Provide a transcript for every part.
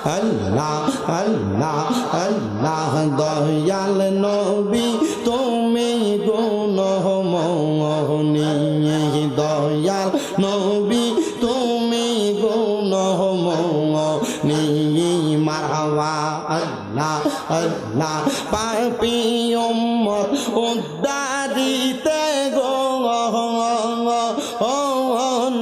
আল্লাহ আল্লাহ আল্লাহ দয়াল নবী তুমি গুণময়ী দয়াল নবী তুমি গুণময়ী মারহাবা আল্লাহ আল্লাহ পাপী উম্মত উদ্ধারিতে গো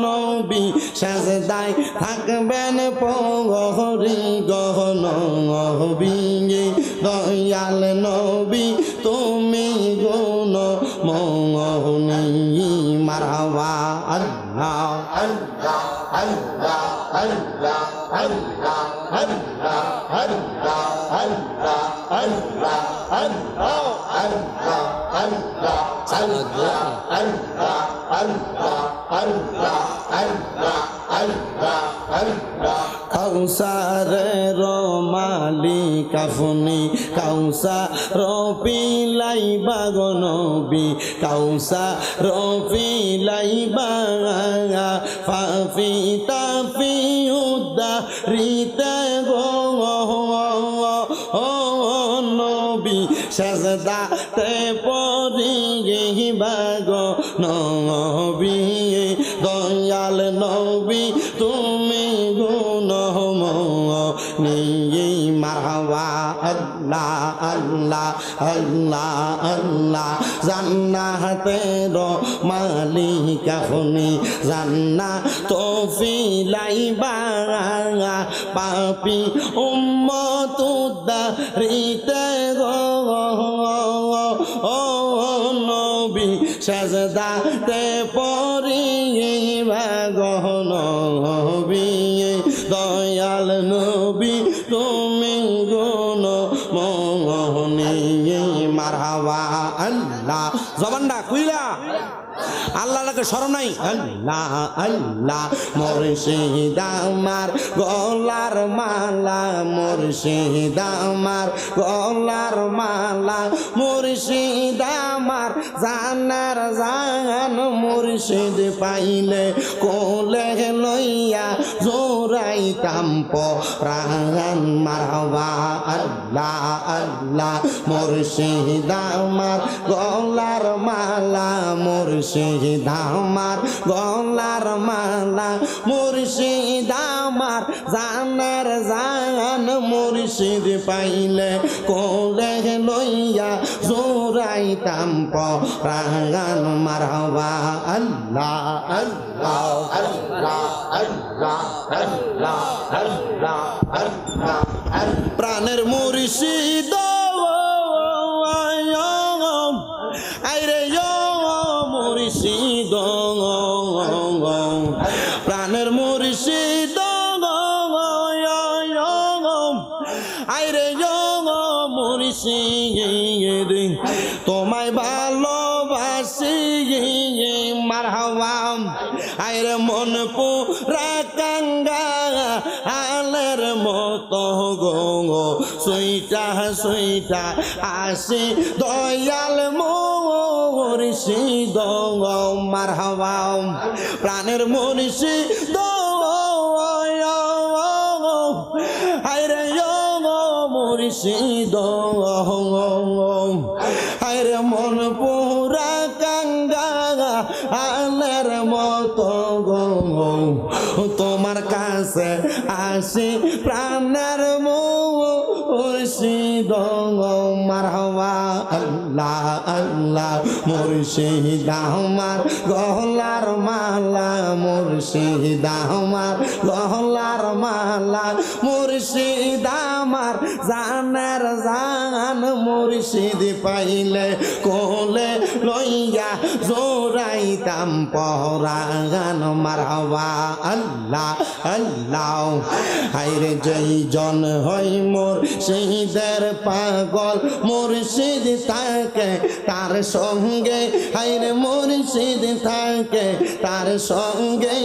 নবী সাজদায় থাকবেন পগরি গহন নবী দয়াল নবী তুমি গুণময়ী মারহাবা আল্লাহ আল্লাহ আল্লাহ আল্লাহ আল্লাহ আল্লাহ আল্লাহ আল্লাহ আল্লাহ আল্লাহ আল্লাহ আল্লাহ আল্লাহ আল্লাহ আল্লাহ আল্লাহ আল্লাহ আল্লাহ আল্লাহ কাউসারের মালিক আপনি কাউসার পিলাইবা গো নবী কাউসার পিলাইবা ফাফি তাফি উদ্ধারিতে গো নবী সাজদাতে পড়িবা গো নবী দয়াল নবী তুমি গুণময়ী মারহাবা আল্লাহ আল্লাহ আল্লাহ আল্লাহ জান্নাতের মালিক আপনি জান্নাত ফিলাইবা পাপী উম্মত উদ্ধারিতে গো নবী সাজদাতে পড়িবা গো নবী দয়াল নবী তুমি গুণময়ী মারহাবা আল্লাহ জবানটা খুইলা আল্লাহকে স্মরণ নাই আল্লাহ আল্লাহ মুর্শিদ আমার গলার মালা মুর্শিদ আমার গলার মালা মুর্শিদ আমার জানার জান মুর্শিদ পাইলে কোলে লইয়া জোরাইতাম পরাণ মারহাবা আল্লাহ আল্লাহ মুর্শিদ আমার গলার মালা মুর্শিদ আমার গলার মালা মুর্শিদ আমার জানের জান মুর্শিদ পাইলে কোলে লইয়া জোরাইতাম পরাণ মারহাবা আল্লাহ আল্লাহ আল্লাহ আল্লাহ আল্লাহ আল্লাহ আল্লাহ প্রাণের মুর্শিদ আইরে মুর্শিদ প্রাণের মুর্শিদ আইরে মুর্শিদ তোমায় ভালোবাসি মারহাবা আইরে মন পুরা কাঙ্গা আলের মতো গো সুইটা সুইটা আসি দয়াল মুর্শিদ মারহাবা প্রাণের মুর্শিদ আইরে মুর্শিদ আইরে মন পুরা কাঙ্গা আলের মতো গো তোমার কাছে আসি প্রাণের মুর্শিদ মারহাবা আল্লাহ আল্লাহ মুর্শিদ আমার গলার মালা মুর্শিদ আমার গলার মালা মুর্শিদ আমার জানের জান মুর্শিদ পাইলে কোলে লইয়া জোরাইতাম পরাণ মারহাবা আল্লাহ আল্লাহ হায়রে যেইজন হয় মুর্শিদের পাগল মুর্শিদ থাকে তার সঙ্গে হায়রে মুর্শিদ থাকে তার সঙ্গে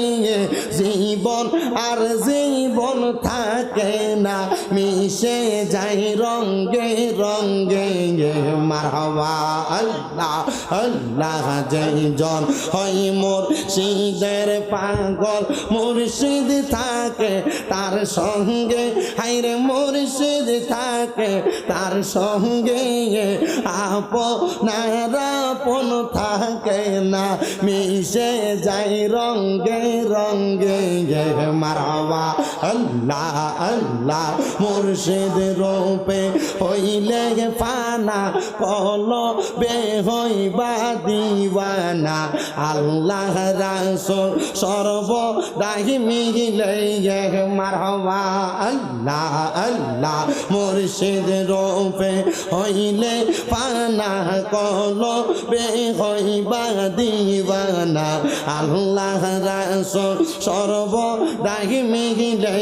জীবন আর জীবন থাকে না মিশে যায় রঙ্গে রঙ্গে মারহাবা আল্লাহ আল্লাহ যেজন হয় মুর্শিদের পাগল মুর্শিদ থাকে তার সঙ্গে হায়রে মুর্শিদ থাকে তার সঙ্গে আপনার আপন থাকে না মিশে যায় রঙ্গে রঙ্গে মারহাবা আল্লাহ আল্লাহ মুর্শিদ রূপে হইলে ফানা কলবে হইবা দিওয়ানা আল্লাহ রাসূল সর্বদাই মিলে মারহাবা আল্লাহ আল্লাহ মুর্শিদ রূপে হইলে ফানা কলবে হইবা দিওয়ানা আল্লাহ রাসূল সর্বদাই মিলে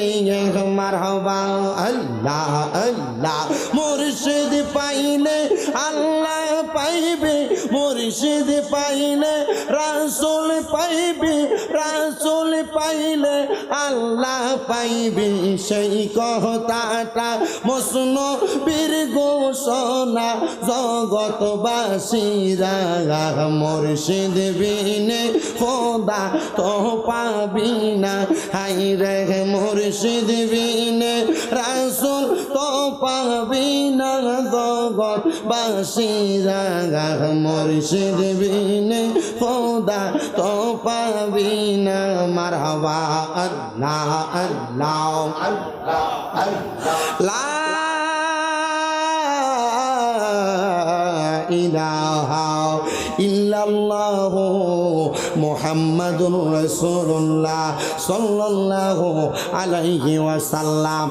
মারহাবা আল্লাহ আল্লাহ মুর্শিদ পাইলে আল্লাহ পাইবে মুর্শিদ পাইলে রাসূল পাইবে রাসূল পাইলে আল্লাহ পাইবে সেই কথাটা মুসনবীর ঘোষণা জগৎবাসীরা মুর্শিদ বিনে খোদা তো পাবি না হায়রে মুর্শিদ বিনে রাসূল তো পাবি না জগৎবাসীরা মুর্শিদ বিনে খোদা তো পাবি না মারহাবা আল্লাহ আল্লাহ আল্লাহ আল্লাহ ইলাহা ইল্লাল্লাহু মুহাম্মাদুর রাসূলুল্লাহ সাল্লাল্লাহু আলাইহি ওয়াসাল্লাম।